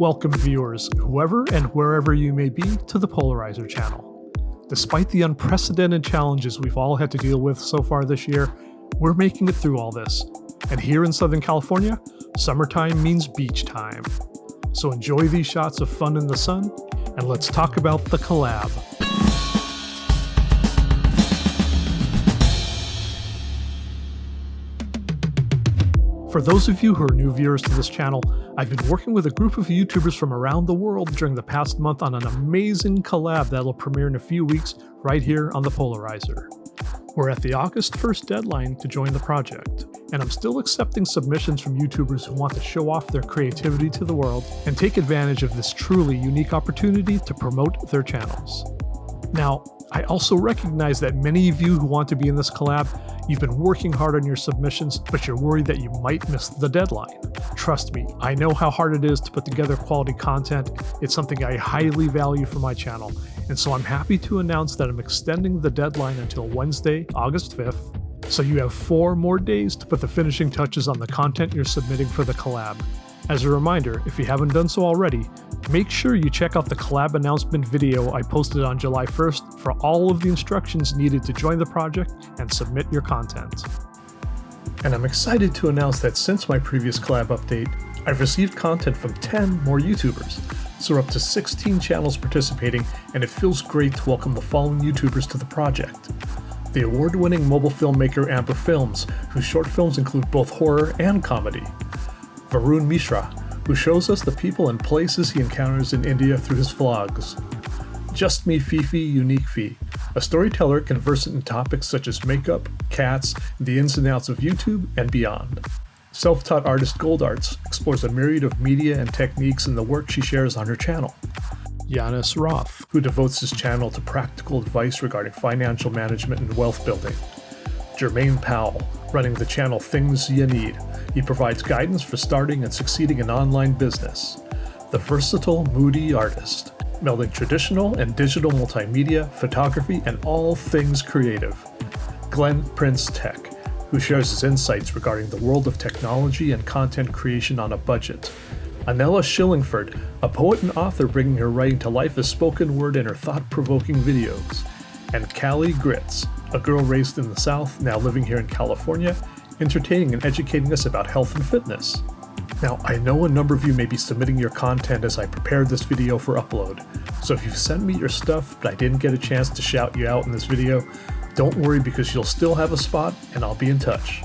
Welcome viewers, whoever and wherever you may be, to the Pollerizer channel. Despite the unprecedented challenges we've all had to deal with so far this year, we're making it through all this. And here in Southern California, summertime means beach time. So enjoy these shots of fun in the sun, and let's talk about the collab. For those of you who are new viewers to this channel, I've been working with a group of YouTubers from around the world during the past month on an amazing collab that'll premiere in a few weeks right here on the Pollerizer. We're at the August 1st deadline to join the project, and I'm still accepting submissions from YouTubers who want to show off their creativity to the world and take advantage of this truly unique opportunity to promote their channels. Now, I also recognize that many of you who want to be in this collab, you've been working hard on your submissions, but you're worried that you might miss the deadline. Trust me, I know how hard it is to put together quality content. It's something I highly value for my channel, and so I'm happy to announce that I'm extending the deadline until Wednesday, August 5th, so you have 4 more days to put the finishing touches on the content you're submitting for the collab. As a reminder, if you haven't done so already, make sure you check out the collab announcement video I posted on July 1st for all of the instructions needed to join the project and submit your content. And I'm excited to announce that since my previous collab update, I've received content from 10 more YouTubers, so we're up to 16 channels participating, and it feels great to welcome the following YouTubers to the project. The award-winning mobile filmmaker Amber Films, whose short films include both horror and comedy. Varun Mishra, who shows us the people and places he encounters in India through his vlogs. Just Me Fifi Unique Fee, a storyteller conversant in topics such as makeup, cats, the ins and outs of YouTube, and beyond. Self-taught artist Gold Arts explores a myriad of media and techniques in the work she shares on her channel. Yanis Roth, who devotes his channel to practical advice regarding financial management and wealth building. Jermaine Powell, running the channel Things You Need. He provides guidance for starting and succeeding in online business. The versatile, moody artist, melding traditional and digital multimedia, photography, and all things creative. Glenn Prince Tech, who shares his insights regarding the world of technology and content creation on a budget. Anella Shillingford, a poet and author bringing her writing to life as spoken word in her thought-provoking videos. And Callie Grits, a girl raised in the South, now living here in California, entertaining and educating us about health and fitness. Now, I know a number of you may be submitting your content as I prepared this video for upload, so if you've sent me your stuff but I didn't get a chance to shout you out in this video, don't worry because you'll still have a spot and I'll be in touch.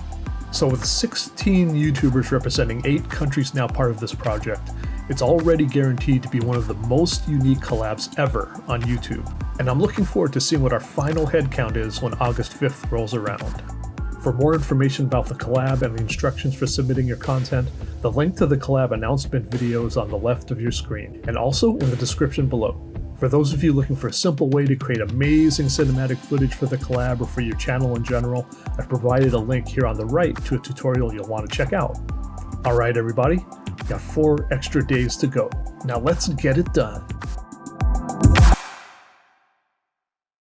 So with 16 YouTubers representing 8 countries now part of this project, it's already guaranteed to be one of the most unique collabs ever on YouTube, and I'm looking forward to seeing what our final headcount is when August 5th rolls around. For more information about the collab and the instructions for submitting your content, the link to the collab announcement video is on the left of your screen, and also in the description below. For those of you looking for a simple way to create amazing cinematic footage for the collab or for your channel in general, I've provided a link here on the right to a tutorial you'll want to check out. Alright everybody, we got 4 extra days to go. Now let's get it done.